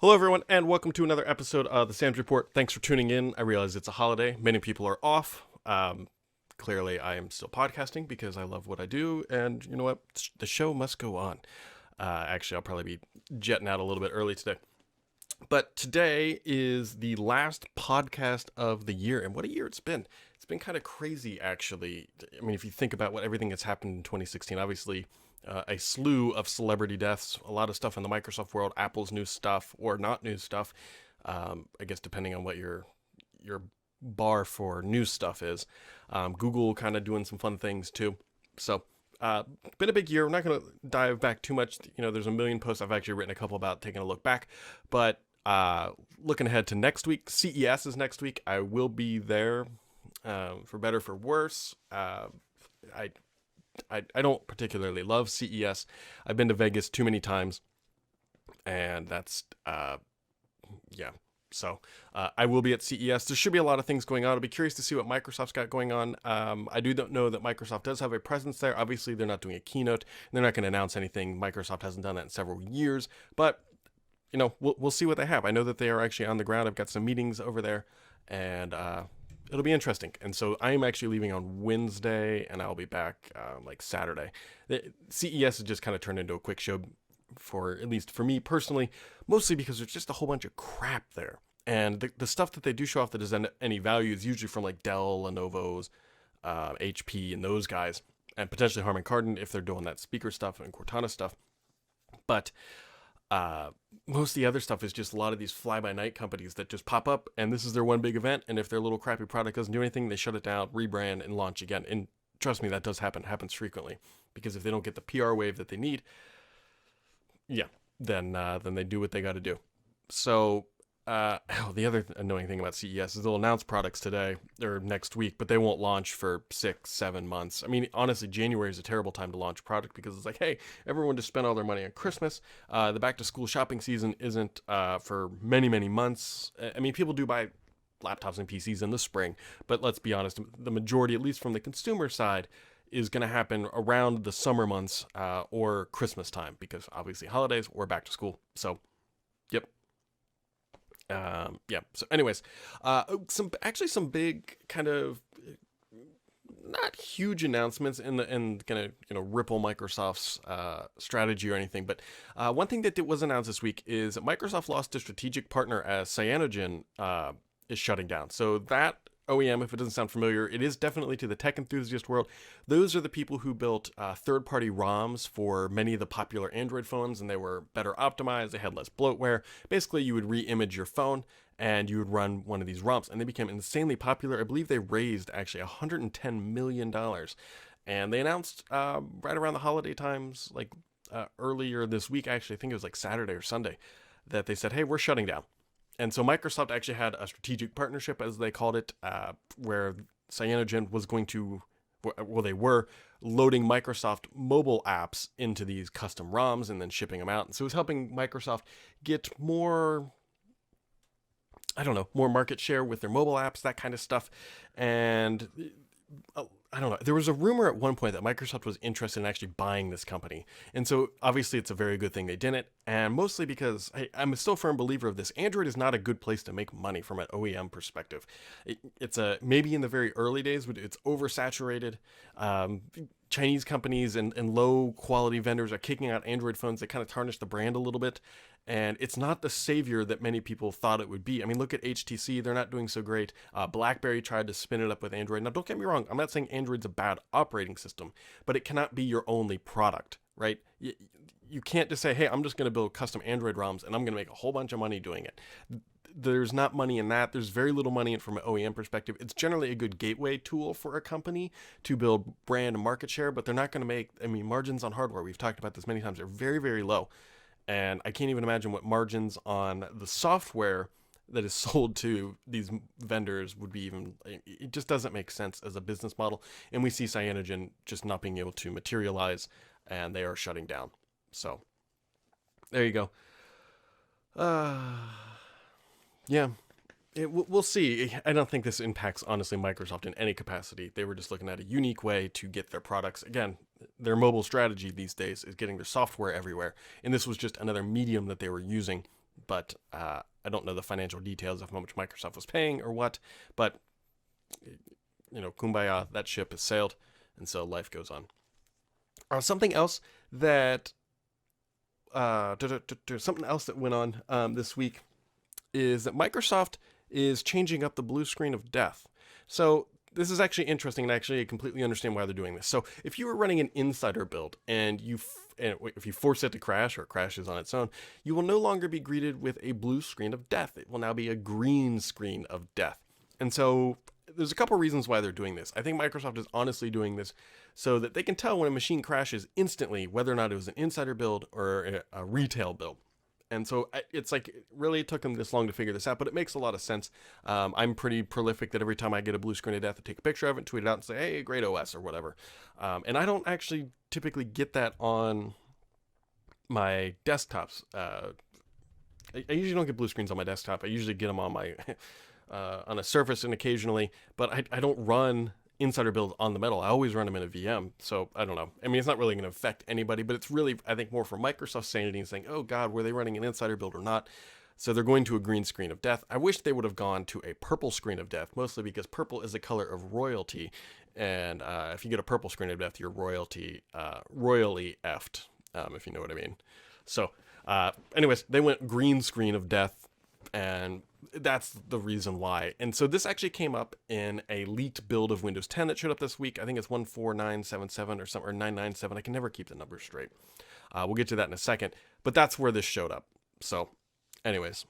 Hello, everyone, and welcome to another episode of the Sam's Report. Thanks for tuning in. I realize it's a holiday. Many people are off. Clearly, I am still podcasting because I love what I do, and you know what? The show must go on. Actually, I'll probably be jetting out a little bit early today. But today is the last podcast of the year, and what a year it's been. It's been kind of crazy, actually. I mean, if you think about everything that's happened in 2016, obviously a slew of celebrity deaths, a lot of stuff in the Microsoft world, Apple's new stuff or not new stuff. I guess depending on what your bar for new stuff is. Google kind of doing some fun things too. So been a big year. I'm not going to dive back too much. You know, there's a million posts. I've actually written a couple about taking a look back, but looking ahead to next week, CES is next week. I will be there for better, for worse. I don't particularly love CES. I've been to Vegas too many times, and that's, yeah. So I will be at CES. There should be a lot of things going on. I'll be curious to see what Microsoft's got going on. I do know that Microsoft does have a presence there. Obviously, they're not doing a keynote. They're not going to announce anything. Microsoft hasn't done that in several years, but you know, we'll see what they have. I know that they are actually on the ground. I've got some meetings over there, and it'll be interesting. And so I am actually leaving on Wednesday, and I'll be back like Saturday. The CES has just kind of turned into a quick show for, at least for me personally, mostly because there's just a whole bunch of crap there. And the stuff that they do show off that doesn't any value is usually from like Dell, Lenovo's, HP, and those guys, and potentially Harman Kardon if they're doing that speaker stuff and Cortana stuff. But most of the other stuff is just a lot of these fly-by-night companies that just pop up, and this is their one big event, and if their little crappy product doesn't do anything, they shut it down, rebrand, and launch again. And trust me, that does happen. It happens frequently, because if they don't get the PR wave that they need, yeah, then they do what they got to do. So the other annoying thing about CES is they'll announce products today or next week, but they won't launch for 6-7 months. I mean, honestly, January is a terrible time to launch a product because it's like, hey, everyone just spent all their money on Christmas. The back-to-school shopping season isn't for many, many months. I mean, people do buy laptops and PCs in the spring, but let's be honest, the majority, at least from the consumer side, is going to happen around the summer months or Christmas time because obviously holidays or back to school. So, yep. Yeah. So, anyways, some big kind of not huge announcements and kind of ripple Microsoft's strategy or anything. But one thing that was announced this week is that Microsoft lost a strategic partner as Cyanogen is shutting down. So that OEM, if it doesn't sound familiar, it is definitely to the tech enthusiast world. Those are the people who built third-party ROMs for many of the popular Android phones, and they were better optimized. They had less bloatware. Basically, you would re-image your phone, and you would run one of these ROMs, and they became insanely popular. I believe they raised actually $110 million, and they announced right around the holiday times, like earlier this week, actually, I think it was like Saturday or Sunday, that they said, hey, we're shutting down. And so Microsoft actually had a strategic partnership, as they called it, where Cyanogen was going to, well, they were loading Microsoft mobile apps into these custom ROMs and then shipping them out. And so it was helping Microsoft get more, more market share with their mobile apps, that kind of stuff. And I don't know. There was a rumor at one point that Microsoft was interested in actually buying this company. And so obviously it's a very good thing they didn't. And mostly because I'm still a firm believer of this. Android is not a good place to make money from an OEM perspective. It's maybe in the very early days, but it's oversaturated. Chinese companies and low quality vendors are kicking out Android phones that kind of tarnish the brand a little bit. And it's not the savior that many people thought it would be. I mean, look at HTC. They're not doing so great. Blackberry tried to spin it up with Android. Now, don't get me wrong. I'm not saying Android's a bad operating system, but it cannot be your only product, right? You can't just say, hey, I'm just going to build custom Android ROMs and I'm going to make a whole bunch of money doing it. There's not money in that. There's very little money in from an OEM perspective. It's generally a good gateway tool for a company to build brand and market share, but they're not going to make, margins on hardware, we've talked about this many times, are very, very low. And I can't even imagine what margins on the software that is sold to these vendors would be even. It just doesn't make sense as a business model. And we see Cyanogen just not being able to materialize, and they are shutting down. So there you go. Yeah. We'll see. I don't think this impacts, honestly, Microsoft in any capacity. They were just looking at a unique way to get their products. Again, their mobile strategy these days is getting their software everywhere. And this was just another medium that they were using but I don't know the financial details of how much Microsoft was paying or what. But kumbaya, that ship has sailed, and so life goes on. Something else that went on this week is that Microsoft is changing up the blue screen of death. So this is actually interesting, and actually I completely understand why they're doing this. So if you were running an insider build and if you force it to crash or it crashes on its own, you will no longer be greeted with a blue screen of death. It will now be a green screen of death. And so there's a couple reasons why they're doing this. I think Microsoft is honestly doing this so that they can tell when a machine crashes instantly whether or not it was an insider build or a retail build. And so it's like, it really took them this long to figure this out, but it makes a lot of sense. I'm pretty prolific that every time I get a blue screen of death, I take a picture of it, tweet it out, and say, hey, great OS or whatever. And I don't actually typically get that on my desktops. I usually don't get blue screens on my desktop. I usually get them on my on a Surface and occasionally, but I don't run insider builds on the metal. I always run them in a VM. So I don't know. I mean, it's not really going to affect anybody, but it's really, I think, more for Microsoft's sanity and saying, oh God, were they running an insider build or not? So they're going to a green screen of death. I wish they would have gone to a purple screen of death, mostly because purple is the color of royalty. And if you get a purple screen of death, you're royally effed, if you know what I mean. So anyways, they went green screen of death, and that's the reason why. And so this actually came up in a leaked build of Windows 10 that showed up this week. I think it's 14977 or something, or 997. I can never keep the numbers straight. We'll get to that in a second, but that's where this showed up. So anyways,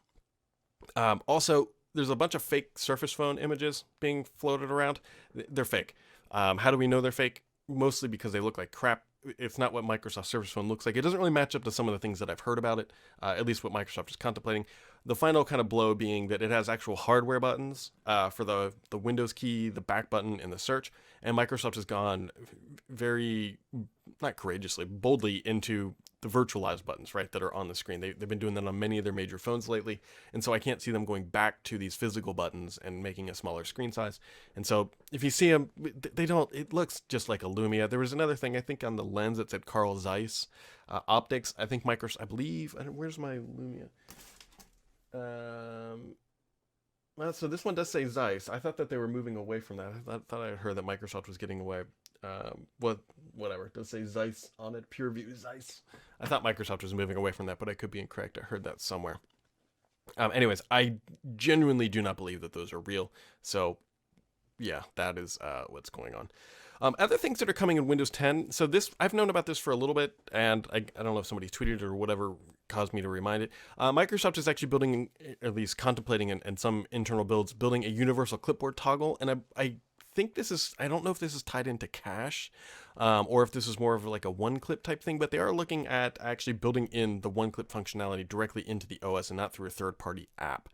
also there's a bunch of fake Surface Phone images being floated around. They're fake. How do we know they're fake? Mostly because they look like crap. It's not what Microsoft Surface Phone looks like. It doesn't really match up to some of the things that I've heard about it, at least what Microsoft is contemplating. The final kind of blow being that it has actual hardware buttons for the Windows key, the back button, and the search. And Microsoft has gone very, not courageously, boldly into the virtualized buttons, right, that are on the screen. They've been doing that on many of their major phones lately. And so I can't see them going back to these physical buttons and making a smaller screen size. And so if you see them, it looks just like a Lumia. There was another thing, I think on the lens that said Carl Zeiss optics. I think Microsoft, I believe, where's my Lumia? Well, so this one does say Zeiss. I thought that they were moving away from that. I thought I heard that Microsoft was getting away. Whatever. It does say Zeiss on it. PureView Zeiss. I thought Microsoft was moving away from that, but I could be incorrect. I heard that somewhere. Anyways, I genuinely do not believe that those are real. So, yeah, that is what's going on. Other things that are coming in Windows 10. So this, I've known about this for a little bit, and I don't know if somebody tweeted or whatever caused me to remind it. Microsoft is actually building, at least contemplating in some internal builds, building a universal clipboard toggle. And I think this is, I don't know if this is tied into cache, or if this is more of like a one-clip type thing, but they are looking at actually building in the one-clip functionality directly into the OS and not through a third-party app.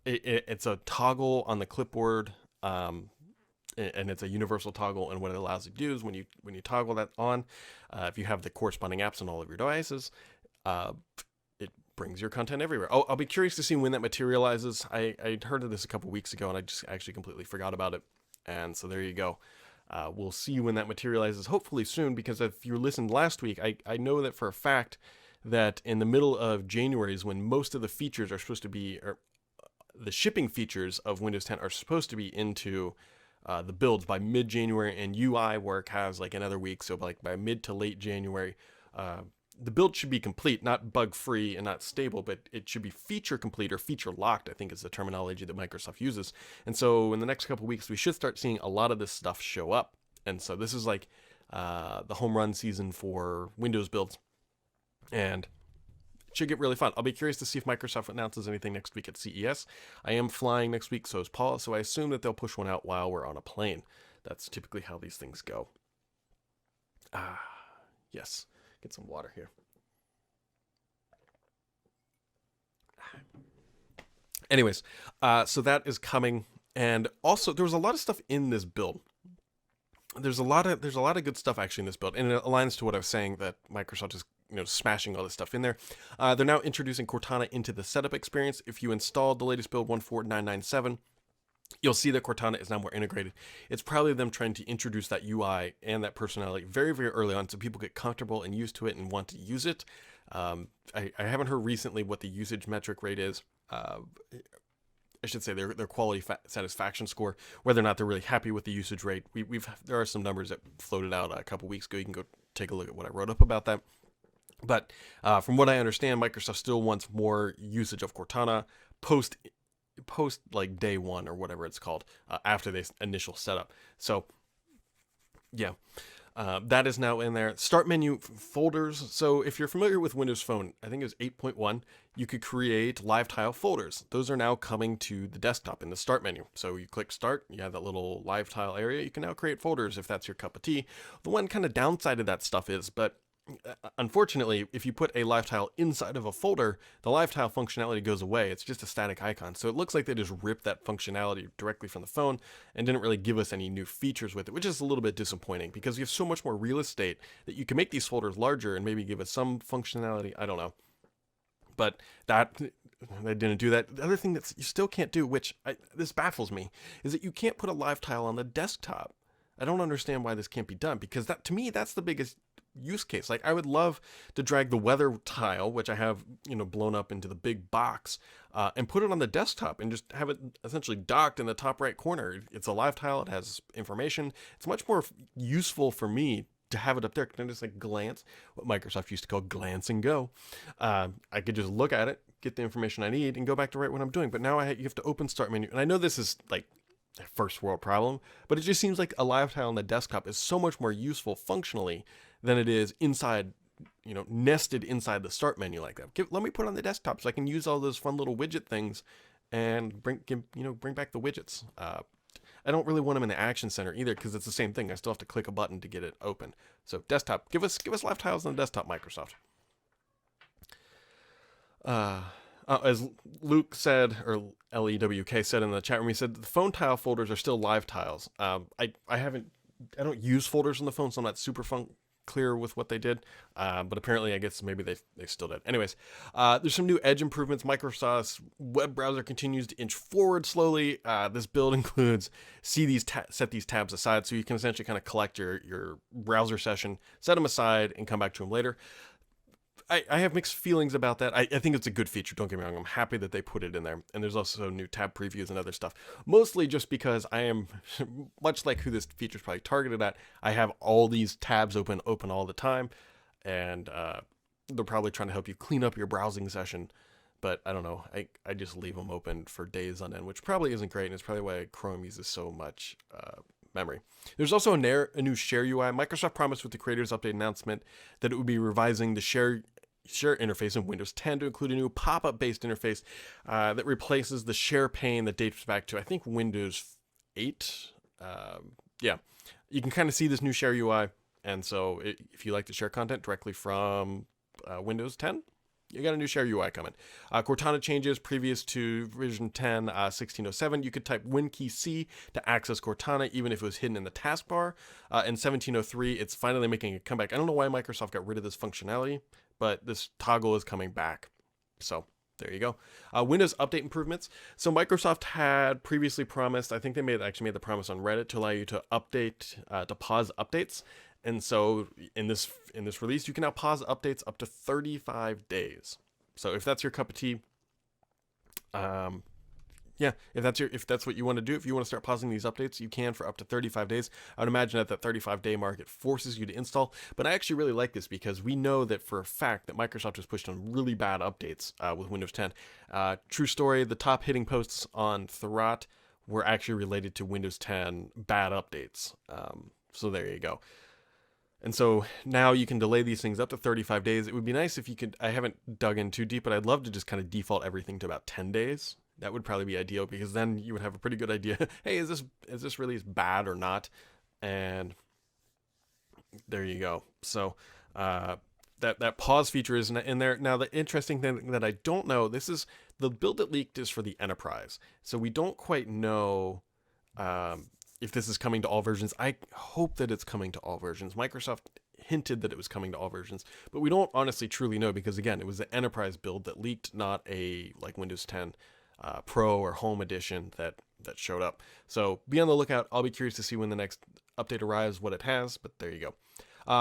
It's a toggle on the clipboard, and it's a universal toggle, and what it allows you to do is when you toggle that on, if you have the corresponding apps on all of your devices, it brings your content everywhere. I'll be curious to see when that materializes. I heard of this a couple weeks ago, and I just actually completely forgot about it, and so there you go. We'll see when that materializes, hopefully soon, because if you listened last week, I know that for a fact that in the middle of January is when most of the features are supposed to be, or the shipping features of Windows 10 are supposed to be into the builds by mid-January, and UI work has like another week. So like by mid to late January, the build should be complete, not bug-free and not stable, but it should be feature complete or feature locked, I think is the terminology that Microsoft uses. And so in the next couple of weeks, we should start seeing a lot of this stuff show up. And so this is like the home run season for Windows builds, and should get really fun. I'll be curious to see if Microsoft announces anything next week at CES. I am flying next week, so is Paul, so I assume that they'll push one out while we're on a plane. That's typically how these things go. Yes. Get some water here. Anyways, so that is coming, and also there was a lot of stuff in this build. There's a lot of good stuff actually in this build, and it aligns to what I was saying, that Microsoft is smashing all this stuff in there. They're now introducing Cortana into the setup experience. If you installed the latest build 14997, you'll see that Cortana is now more integrated. It's probably them trying to introduce that UI and that personality very, very early on so people get comfortable and used to it and want to use it. I haven't heard recently what the usage metric rate is. I should say their quality satisfaction score, whether or not they're really happy with the usage rate. There are some numbers that floated out a couple weeks ago. You can go take a look at what I wrote up about that. But from what I understand, Microsoft still wants more usage of Cortana post like day one or whatever it's called, after the initial setup. So yeah, that is now in there. Start menu folders. So if you're familiar with Windows Phone, I think it was 8.1, you could create live tile folders. Those are now coming to the desktop in the start menu. So you click start, you have that little live tile area. You can now create folders if that's your cup of tea. The one kind of downside of that stuff is, but unfortunately, if you put a live tile inside of a folder, the live tile functionality goes away. It's just a static icon. So it looks like they just ripped that functionality directly from the phone and didn't really give us any new features with it, which is a little bit disappointing because you have so much more real estate that you can make these folders larger and maybe give us some functionality. I don't know. But they didn't do that. The other thing that you still can't do, this baffles me, is that you can't put a live tile on the desktop. I don't understand why this can't be done, because that, to me, that's the biggest use case. Like, I would love to drag the weather tile, which I have, blown up into the big box, and put it on the desktop and just have it essentially docked in the top right corner. It's a live tile. It has information. It's much more useful for me to have it up there. Can I just like glance, what Microsoft used to call glance and go. I could just look at it, get the information I need, and go back to right what I'm doing. But now you have to open start menu. And I know this is like a first world problem, but it just seems like a live tile on the desktop is so much more useful functionally than it is inside, nested inside the start menu like that. Let me put it on the desktop so I can use all those fun little widget things and bring back the widgets. I don't really want them in the action center either, because it's the same thing. I still have to click a button to get it open. So desktop, give us live tiles on the desktop, Microsoft. As Luke said, or LEWK said in the chat room, he said the phone tile folders are still live tiles. I don't use folders on the phone, so I'm not super clear with what they did, but apparently I guess maybe they still did. Anyways, there's some new Edge improvements. Microsoft's web browser continues to inch forward slowly. This build includes set these tabs aside, so you can essentially kind of collect your browser session, set them aside, and come back to them later. I have mixed feelings about that. I think it's a good feature, don't get me wrong. I'm happy that they put it in there. And there's also new tab previews and other stuff. Mostly just because I am, much like who this feature is probably targeted at, I have all these tabs open all the time. And they're probably trying to help you clean up your browsing session. But I don't know. I just leave them open for days on end, which probably isn't great. And it's probably why Chrome uses so much memory. There's also a new Share UI. Microsoft promised with the Creators Update announcement that it would be revising the Share interface in Windows 10 to include a new pop-up based interface that replaces the share pane that dates back to, I think, Windows 8. Yeah, you can kind of see this new Share UI, and so if you like to share content directly from Windows 10, you got a new Share UI coming. Cortana changes previous to version 10, 1607. You could type WinKey C to access Cortana, even if it was hidden in the taskbar. In 1703, it's finally making a comeback. I don't know why Microsoft got rid of this functionality, but this toggle is coming back. So there you go. Windows update improvements. So Microsoft had previously promised, I think they actually made the promise on Reddit to allow you to to pause updates. And so in this release, you can now pause updates up to 35 days. So if that's your cup of tea, yeah, if that's what you want to do, if you want to start pausing these updates, you can for up to 35 days. I would imagine at that 35-day mark, it forces you to install. But I actually really like this because we know that for a fact that Microsoft has pushed on really bad updates with Windows 10. True story, the top hitting posts on Thurrott were actually related to Windows 10 bad updates. So there you go. And so now you can delay these things up to 35 days. It would be nice if you could, I haven't dug in too deep, but I'd love to just kind of default everything to about 10 days. That would probably be ideal, because then you would have a pretty good idea. Hey, is this release bad or not? And there you go. So that pause feature is in there. Now, the interesting thing that I don't know, this is the build that leaked is for the enterprise. So we don't quite know if this is coming to all versions. I hope that it's coming to all versions. Microsoft hinted that it was coming to all versions, but we don't honestly truly know, because again, it was the enterprise build that leaked, not a like Windows 10 Pro or Home Edition that that showed up. So be on the lookout. I'll be curious to see when the next update arrives, what it has, but there you go.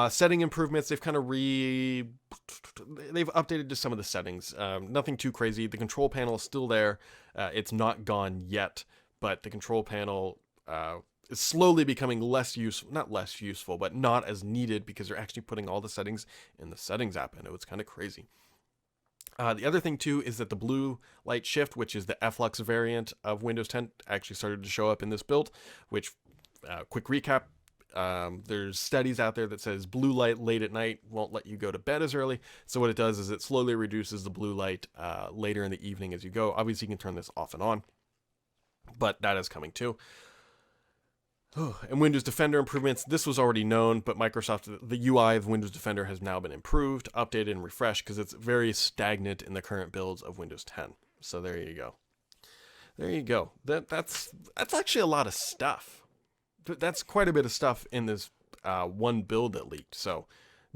Setting improvements, they've updated just some of the settings. Nothing too crazy. The control panel is still there. It's not gone yet, but the control panel is slowly becoming not less useful, but not as needed because they're actually putting all the settings in the settings app. I know it's kind of crazy. The other thing too is that the blue light shift, which is the Flux variant of Windows 10, actually started to show up in this build, which, quick recap, there's studies out there that says blue light late at night won't let you go to bed as early. So what it does is it slowly reduces the blue light later in the evening as you go. Obviously, you can turn this off and on, but that is coming too. And Windows Defender improvements. This was already known, but Microsoft, the UI of Windows Defender has now been improved, updated, and refreshed because it's very stagnant in the current builds of Windows 10. So there you go. There you go. That's actually a lot of stuff. That's quite a bit of stuff in this one build that leaked. So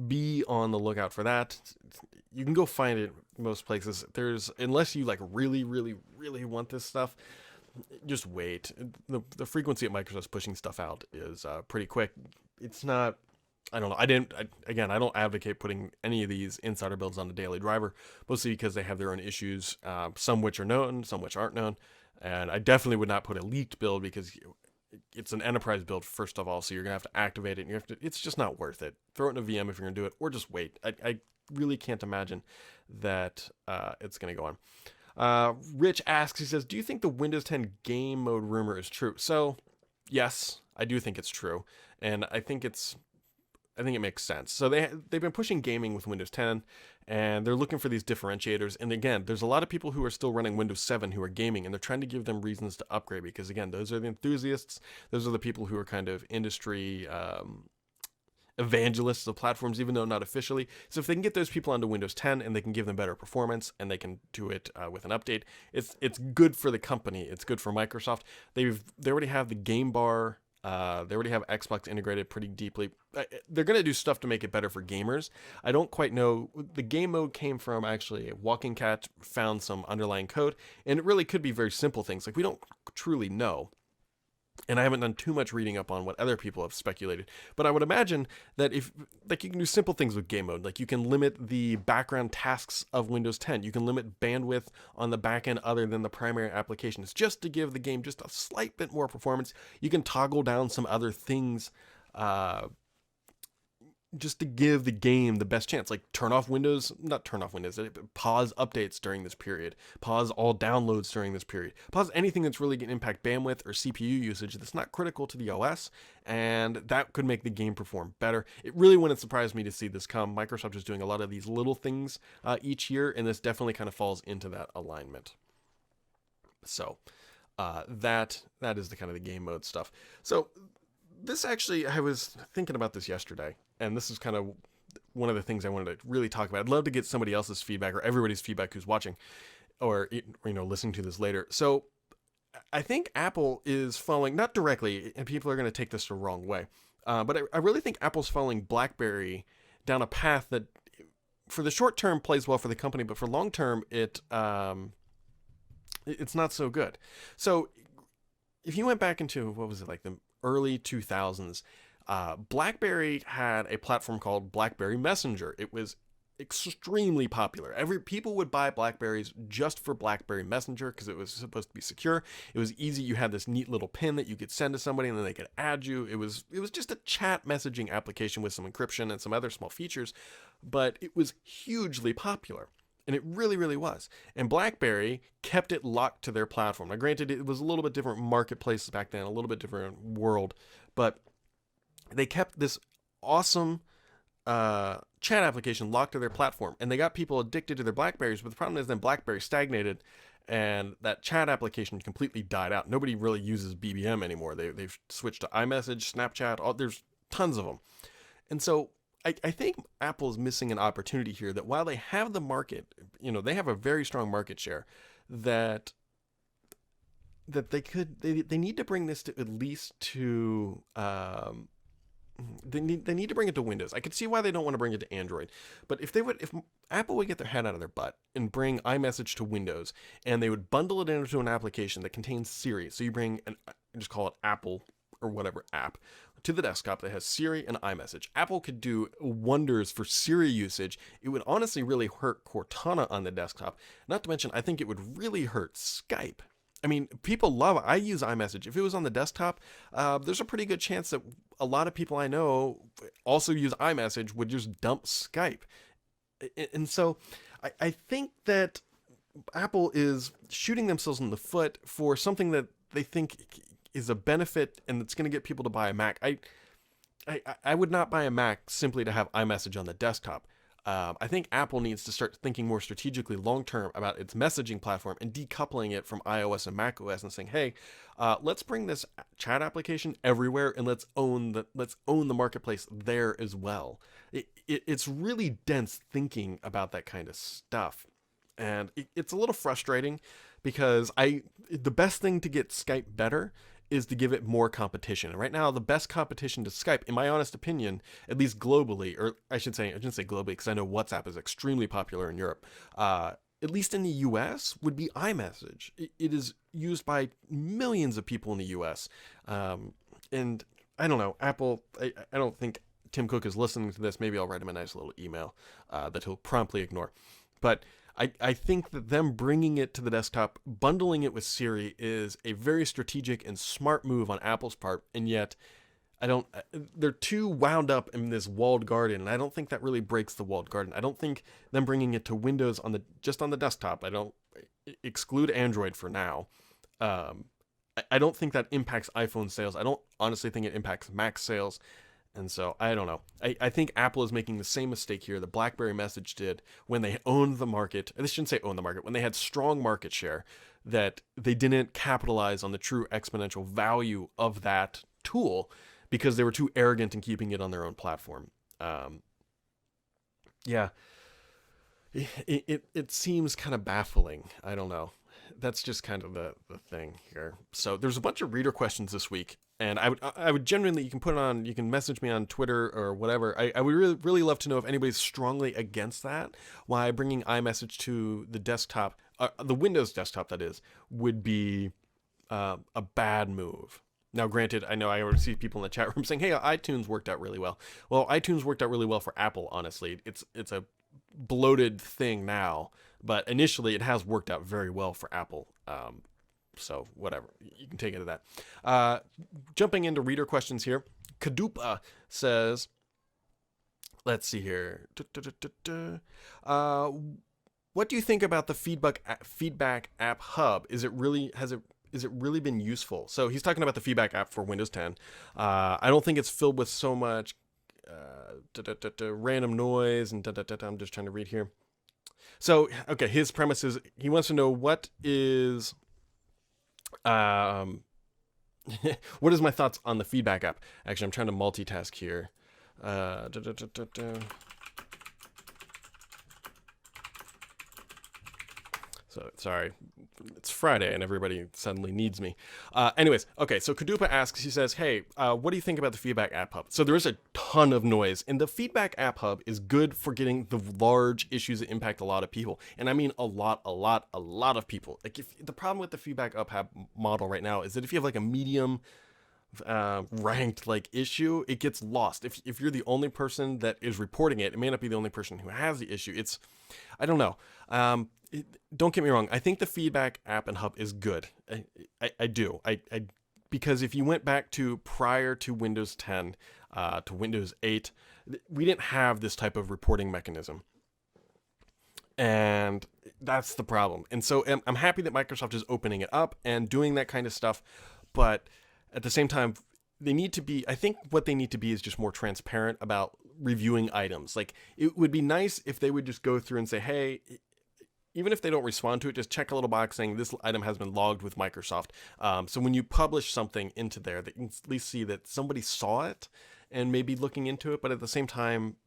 be on the lookout for that. You can go find it most places. Unless you like really, really, really want this stuff, just wait. The frequency at Microsoft's pushing stuff out is pretty quick. It's not, I don't know. I don't advocate putting any of these insider builds on the daily driver, mostly because they have their own issues, some which are known, some which aren't known. And I definitely would not put a leaked build because it's an enterprise build, first of all, so you're going to have to activate it. And it's just not worth it. Throw it in a VM if you're going to do it, or just wait. I really can't imagine that it's going to go on. Rich asks, he says, do you think the Windows 10 game mode rumor is true? So, yes, I do think it's true. And I think it makes sense. So they've been pushing gaming with Windows 10, and they're looking for these differentiators. And again, there's a lot of people who are still running Windows 7 who are gaming, and they're trying to give them reasons to upgrade because, again, those are the enthusiasts. Those are the people who are kind of industry evangelists of platforms, even though not officially. So if they can get those people onto Windows 10 and they can give them better performance and they can do it with an update, it's good for the company. It's good for Microsoft. They already have the game bar. They already have Xbox integrated pretty deeply. They're going to do stuff to make it better for gamers. I don't quite know. The game mode came from actually Walking Cat found some underlying code, and it really could be very simple things. Like we don't truly know. And I haven't done too much reading up on what other people have speculated, but I would imagine that you can do simple things with game mode, like you can limit the background tasks of Windows 10, you can limit bandwidth on the back end other than the primary applications, just to give the game just a slight bit more performance. You can toggle down some other things, just to give the game the best chance, like pause updates during this period, pause all downloads during this period, pause anything that's really going to impact bandwidth or CPU usage that's not critical to the OS, and that could make the game perform better. It really wouldn't surprise me to see this come. Microsoft is doing a lot of these little things each year, and this definitely kind of falls into that alignment. So that is the kind of the game mode stuff. So this actually, I was thinking about this yesterday, and this is kind of one of the things I wanted to really talk about. I'd love to get somebody else's feedback or everybody's feedback who's watching or listening to this later. So I think Apple is following, not directly, and people are going to take this the wrong way, but I really think Apple's following BlackBerry down a path that for the short term plays well for the company, but for long term it's not so good. So if you went back into, what was it, like the early 2000s, BlackBerry had a platform called Blackberry Messenger. It was extremely popular. People would buy Blackberries just for Blackberry Messenger because it was supposed to be secure. It was easy. You had this neat little pin that you could send to somebody and then they could add you. It was just a chat messaging application with some encryption and some other small features, but it was hugely popular. And it really, really was. And BlackBerry kept it locked to their platform. Now, granted, it was a little bit different marketplace back then, a little bit different world, but they kept this awesome chat application locked to their platform. And they got people addicted to their BlackBerries, but the problem is then BlackBerry stagnated and that chat application completely died out. Nobody really uses BBM anymore. They've switched to iMessage, Snapchat, there's tons of them. And so I think Apple is missing an opportunity here that while they have the market, they have a very strong market share, that they need to bring this to at least to they need to bring it to Windows. I could see why they don't want to bring it to Android, but if Apple would get their head out of their butt and bring iMessage to Windows, and they would bundle it into an application that contains Siri, so you bring just call it Apple or whatever app to the desktop that has Siri and iMessage. Apple could do wonders for Siri usage. It would honestly really hurt Cortana on the desktop. Not to mention, I think it would really hurt Skype. I mean, people love it. I use iMessage. If it was on the desktop, there's a pretty good chance that a lot of people I know also use iMessage would just dump Skype. And so I think that Apple is shooting themselves in the foot for something that they think is a benefit and it's going to get people to buy a Mac. I would not buy a Mac simply to have iMessage on the desktop. I think Apple needs to start thinking more strategically long-term about its messaging platform and decoupling it from iOS and macOS and saying, hey, let's bring this chat application everywhere and let's own the marketplace there as well. It's really dense thinking about that kind of stuff. And it's a little frustrating because the best thing to get Skype better is to give it more competition. And right now, the best competition to Skype, in my honest opinion, at least globally, or I shouldn't say globally because I know WhatsApp is extremely popular in Europe, at least in the US, would be iMessage. It is used by millions of people in the US. And I don't know, Apple, I don't think Tim Cook is listening to this. Maybe I'll write him a nice little email that he'll promptly ignore. But I think that them bringing it to the desktop, bundling it with Siri, is a very strategic and smart move on Apple's part, and yet they're too wound up in this walled garden, and I don't think that really breaks the walled garden. I don't think them bringing it to Windows just on the desktop, I don't exclude Android for now. I don't think that impacts iPhone sales. I don't honestly think it impacts Mac sales. And so, I don't know. I think Apple is making the same mistake here that Blackberry Message did when they owned the market. I shouldn't say owned the market. When they had strong market share, that they didn't capitalize on the true exponential value of that tool because they were too arrogant in keeping it on their own platform. Yeah. It seems kind of baffling. I don't know. That's just kind of the thing here. So there's a bunch of reader questions this week. And I would genuinely, you can message me on Twitter or whatever. I would really, really love to know if anybody's strongly against that. Why bringing iMessage to the desktop, the Windows desktop that is, would be a bad move. Now, granted, I know I already see people in the chat room saying, hey, iTunes worked out really well. Well, iTunes worked out really well for Apple, honestly. It's a bloated thing now, but initially it has worked out very well for Apple. So whatever, you can take it to that. Jumping into reader questions here, Kadupa says, let's see here. What do you think about the feedback app hub? Is it really been useful? So he's talking about the feedback app for Windows 10. I don't think it's filled with so much random noise and I'm just trying to read here. So okay, his premise is he wants to know what is what is my thoughts on the feedback app? Actually, I'm trying to multitask here. So sorry, it's Friday and everybody suddenly needs me. Anyways, okay, so Kadupa asks, he says, hey, what do you think about the Feedback App Hub? So there is a ton of noise, and the Feedback App Hub is good for getting the large issues that impact a lot of people. And I mean a lot of people. Like, if the problem with the Feedback App Hub model right now is that if you have like a medium ranked like issue, it gets lost. If you're the only person that is reporting it, it may not be the only person who has the issue. I don't know. Don't get me wrong. I think the Feedback App and Hub is good. I do. Because if you went back to prior to Windows 10 to Windows 8, we didn't have this type of reporting mechanism. And that's the problem. And so I'm happy that Microsoft is opening it up and doing that kind of stuff. But at the same time, I think what they need to be is just more transparent about reviewing items. Like, it would be nice if they would just go through and say, hey, even if they don't respond to it, just check a little box saying this item has been logged with Microsoft. So when you publish something into there, they can at least see that somebody saw it and maybe looking into it. But at the same time,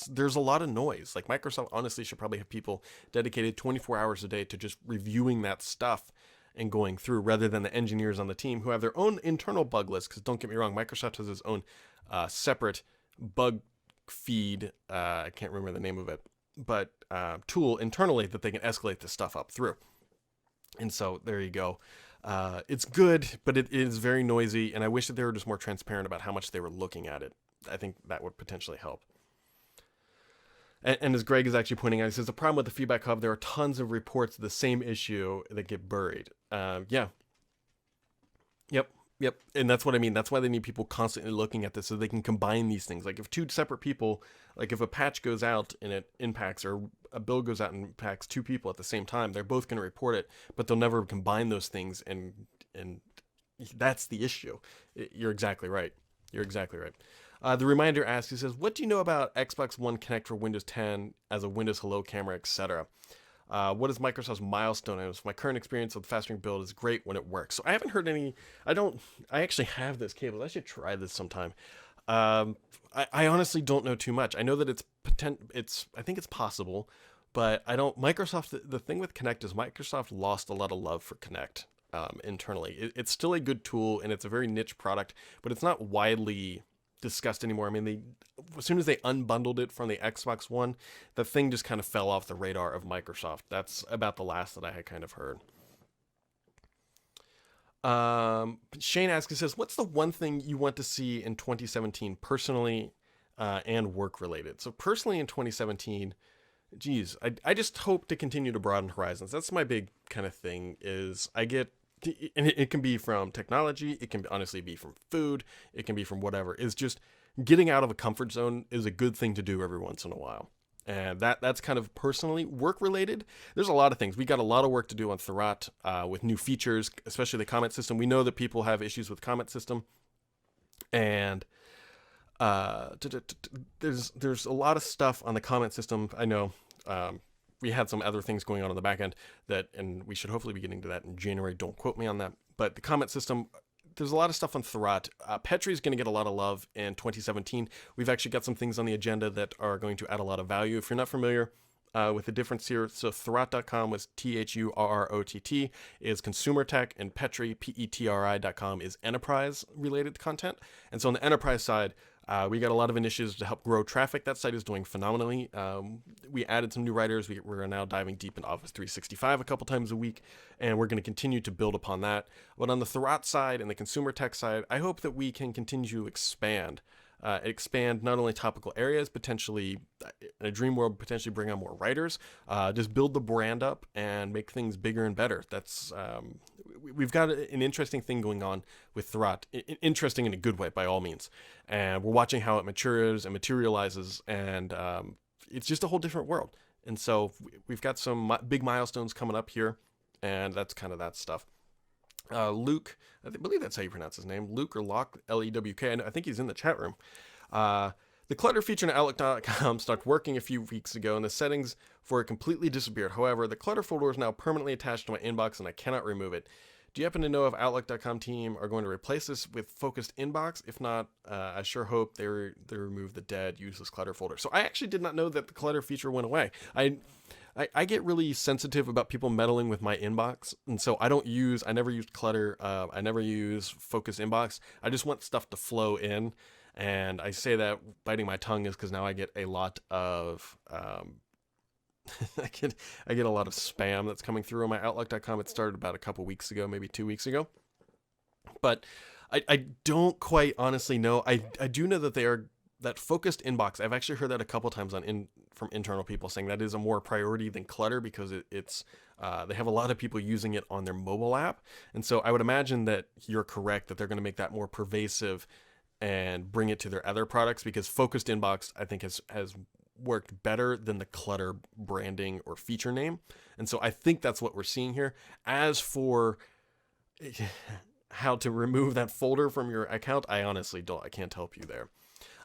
there's a lot of noise. Like, Microsoft honestly should probably have people dedicated 24 hours a day to just reviewing that stuff and going through, rather than the engineers on the team who have their own internal bug list. Because don't get me wrong, Microsoft has its own separate bug feed, I can't remember the name of it, but tool internally that they can escalate this stuff up through. And so there you go. It's good, but it is very noisy, and I wish that they were just more transparent about how much they were looking at it. I think that would potentially help. And as Greg is actually pointing out, he says, the problem with the feedback hub, there are tons of reports of the same issue that get buried. Yeah. Yep. And that's what I mean. That's why they need people constantly looking at this so they can combine these things. Like if two separate people, like if a patch goes out and it impacts, or a build goes out and impacts two people at the same time, they're both going to report it, but they'll never combine those things. And that's the issue. You're exactly right. The reminder asks, he says, what do you know about Xbox One Connect for Windows 10 as a Windows Hello camera, etc.? What is Microsoft's milestone? My current experience with fast ring build is great when it works. So I haven't heard any. I actually have this cable. I should try this sometime. I honestly don't know too much. I know that I think it's possible, but I don't. Microsoft. The thing with Connect is Microsoft lost a lot of love for Connect internally. It's still a good tool and it's a very niche product, but it's not widely discussed anymore. I mean, as soon as they unbundled it from the Xbox One, the thing just kind of fell off the radar of Microsoft. That's about the last that I had kind of heard. Shane asks, he says, what's the one thing you want to see in 2017 personally and work related? So personally in 2017, geez, I just hope to continue to broaden horizons. That's my big kind of thing is and it can be from technology, it can honestly be from food, it can be from whatever. It's just getting out of a comfort zone is a good thing to do every once in a while. And that's kind of personally work related. There's a lot of things. We got a lot of work to do on Thurrott with new features, especially the comment system. We know that people have issues with comment system. And there's a lot of stuff on the comment system. I know we had some other things going on the back end and we should hopefully be getting to that in January. Don't quote me on that. But the comment system, there's a lot of stuff on Thurrott. Petri is going to get a lot of love in 2017. We've actually got some things on the agenda that are going to add a lot of value. If you're not familiar with the difference here, so Thurrott.com was THURROTT is consumer tech, and Petri, PETRI.com is enterprise related content. And so on the enterprise side, we got a lot of initiatives to help grow traffic. That site is doing phenomenally. We added some new writers. We're now diving deep into Office 365 a couple times a week, and we're going to continue to build upon that. But on the Thurrott side and the consumer tech side, I hope that we can continue to expand not only topical areas, potentially in a dream world, potentially bring on more writers, just build the brand up and make things bigger and better. That's we've got an interesting thing going on with Thurrott, interesting in a good way by all means, and we're watching how it matures and materializes, and it's just a whole different world. And so we've got some big milestones coming up here, and that's kind of that stuff. Luke, I believe that's how you pronounce his name, Luke or Locke, L-E-W-K. I think he's in the chat room. The clutter feature in Outlook.com stopped working a few weeks ago, and the settings for it completely disappeared. However, the clutter folder is now permanently attached to my inbox, and I cannot remove it. Do you happen to know if Outlook.com team are going to replace this with focused inbox? If not, I sure hope they remove the dead, useless clutter folder. So I actually did not know that the clutter feature went away. I get really sensitive about people meddling with my inbox, and so I never use clutter. I never use focus inbox. I just want stuff to flow in, and I say that biting my tongue is because now I get a lot of I get a lot of spam that's coming through on my Outlook.com. It started about a couple weeks ago, maybe 2 weeks ago, but I don't quite honestly know. I do know that that focused inbox, I've actually heard that a couple times from internal people saying that is a more priority than clutter because it's they have a lot of people using it on their mobile app. And so I would imagine that you're correct that they're going to make that more pervasive and bring it to their other products, because focused inbox, I think, has worked better than the clutter branding or feature name. And so I think that's what we're seeing here. As for how to remove that folder from your account, I honestly don't. I can't help you there.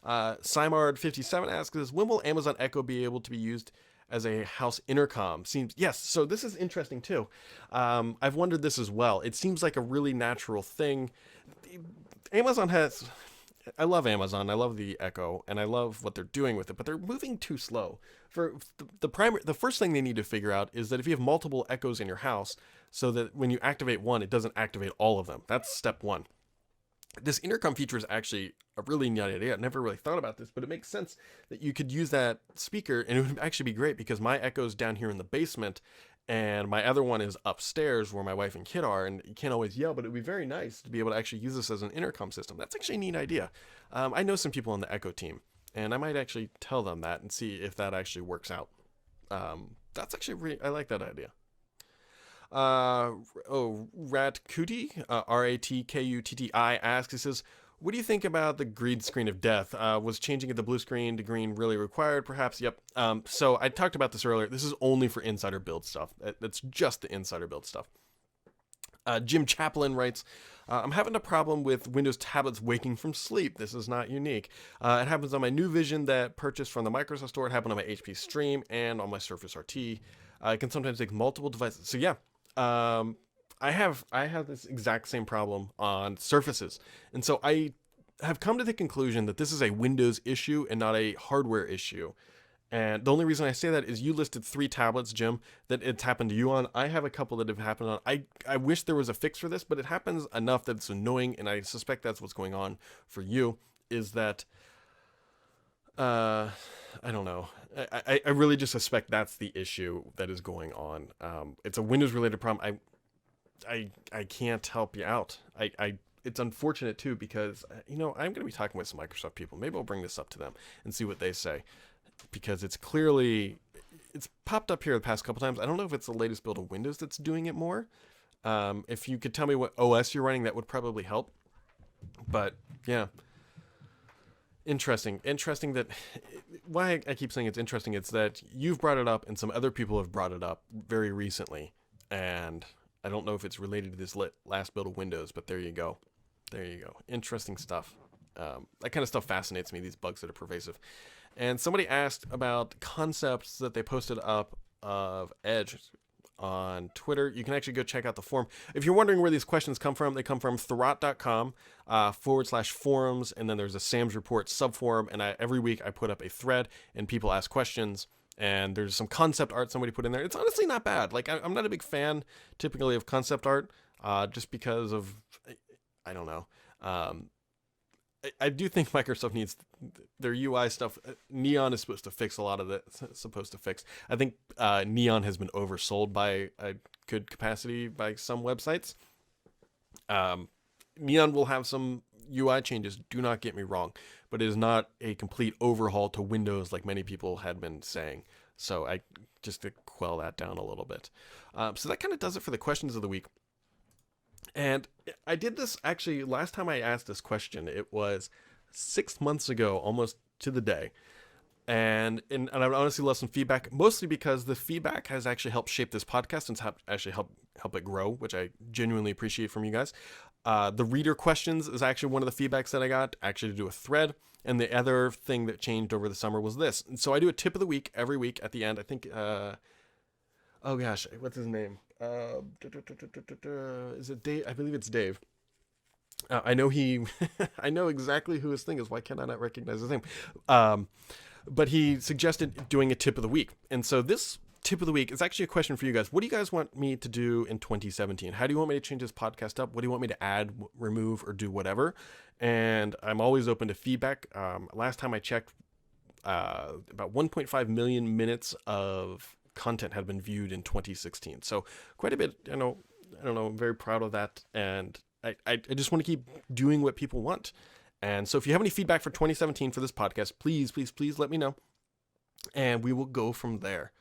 Simard57 asks, when will Amazon Echo be able to be used as a house intercom? Yes, so this is interesting too. I've wondered this as well. It seems like a really natural thing. I love Amazon, I love the Echo, and I love what they're doing with it, but they're moving too slow. For the first thing they need to figure out is that if you have multiple Echoes in your house, so that when you activate one, it doesn't activate all of them. That's step one. This intercom feature is actually a really neat idea. I never really thought about this, but it makes sense that you could use that speaker, and it would actually be great because my Echo's down here in the basement, and my other one is upstairs where my wife and kid are, and you can't always yell, but it would be very nice to be able to actually use this as an intercom system. That's actually a neat idea. I know some people on the Echo team, and I might actually tell them that and see if that actually works out. That's actually I like that idea. Ratkuti, Ratkuttii asks, he says, what do you think about the green screen of death? Was changing the blue screen to green really required? Perhaps, yep. So I talked about this earlier. This is only for insider build stuff. That's just the insider build stuff. Jim Chaplin writes, I'm having a problem with Windows tablets waking from sleep. This is not unique. It happens on my new Vision that purchased from the Microsoft Store. It happened on my HP Stream and on my Surface RT. It can sometimes take multiple devices. So yeah, I have this exact same problem on Surfaces. And so I have come to the conclusion that this is a Windows issue and not a hardware issue. And the only reason I say that is you listed 3 tablets, Jim, that it's happened to you on. I have a couple that have happened on. I wish there was a fix for this, but it happens enough that it's annoying, and I suspect that's what's going on for you, is that, I don't know. I really just suspect that's the issue that is going on. It's a Windows-related problem. I can't help you out. It's unfortunate, too, because, I'm going to be talking with some Microsoft people. Maybe I'll bring this up to them and see what they say. Because it's popped up here the past couple times. I don't know if it's the latest build of Windows that's doing it more. If you could tell me what OS you're running, that would probably help. But yeah, interesting that why I keep saying it's interesting, it's that you've brought it up and some other people have brought it up very recently. And I don't know if it's related to this last build of Windows, but there you go. Interesting stuff. That kind of stuff fascinates me, these bugs that are pervasive. And somebody asked about concepts that they posted up of Edge on Twitter. You can actually go check out the forum. If you're wondering where these questions come from, they come from thurrott.com /forums. And then there's a Sam's Report subforum. And every week I put up a thread and people ask questions. And there's some concept art somebody put in there. It's honestly not bad. Like, I'm not a big fan typically of concept art just because of, I don't know. I do think Microsoft needs their UI stuff. Neon is supposed to fix a lot of that. It's supposed to fix. I think Neon has been oversold by a good capacity by some websites. Neon will have some UI changes. Do not get me wrong, but it is not a complete overhaul to Windows like many people had been saying. So I just to quell that down a little bit. So that kind of does it for the questions of the week. And I did this actually last time I asked this question. It was 6 months ago, almost to the day. And I would honestly love some feedback, mostly because the feedback has actually helped shape this podcast and actually help it grow, which I genuinely appreciate from you guys. The reader questions is actually one of the feedbacks that I got, actually to do a thread. And the other thing that changed over the summer was this. And so I do a tip of the week every week at the end. I think, oh gosh, what's his name? Is it Dave? I believe it's Dave. I know I know exactly who his thing is. Why can I not recognize his name? But he suggested doing a tip of the week. And so this tip of the week is actually a question for you guys. What do you guys want me to do in 2017? How do you want me to change this podcast up? What do you want me to add, remove, or do whatever? And I'm always open to feedback. Last time I checked, about 1.5 million minutes of content had been viewed in 2016. So quite a bit, I don't know, I'm very proud of that. And I just want to keep doing what people want. And so if you have any feedback for 2017 for this podcast, please let me know. And we will go from there.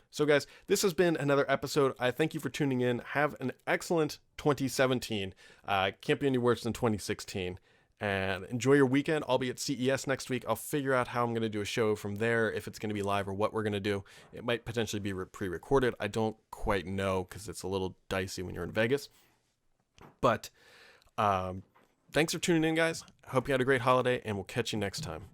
So guys, this has been another episode. I thank you for tuning in. Have an excellent 2017. Can't be any worse than 2016. And enjoy your weekend. I'll be at CES next week. I'll figure out how I'm going to do a show from there, if it's going to be live or what we're going to do. It might potentially be pre-recorded. I don't quite know because it's a little dicey when you're in Vegas. But thanks for tuning in, guys. I hope you had a great holiday, and we'll catch you next time.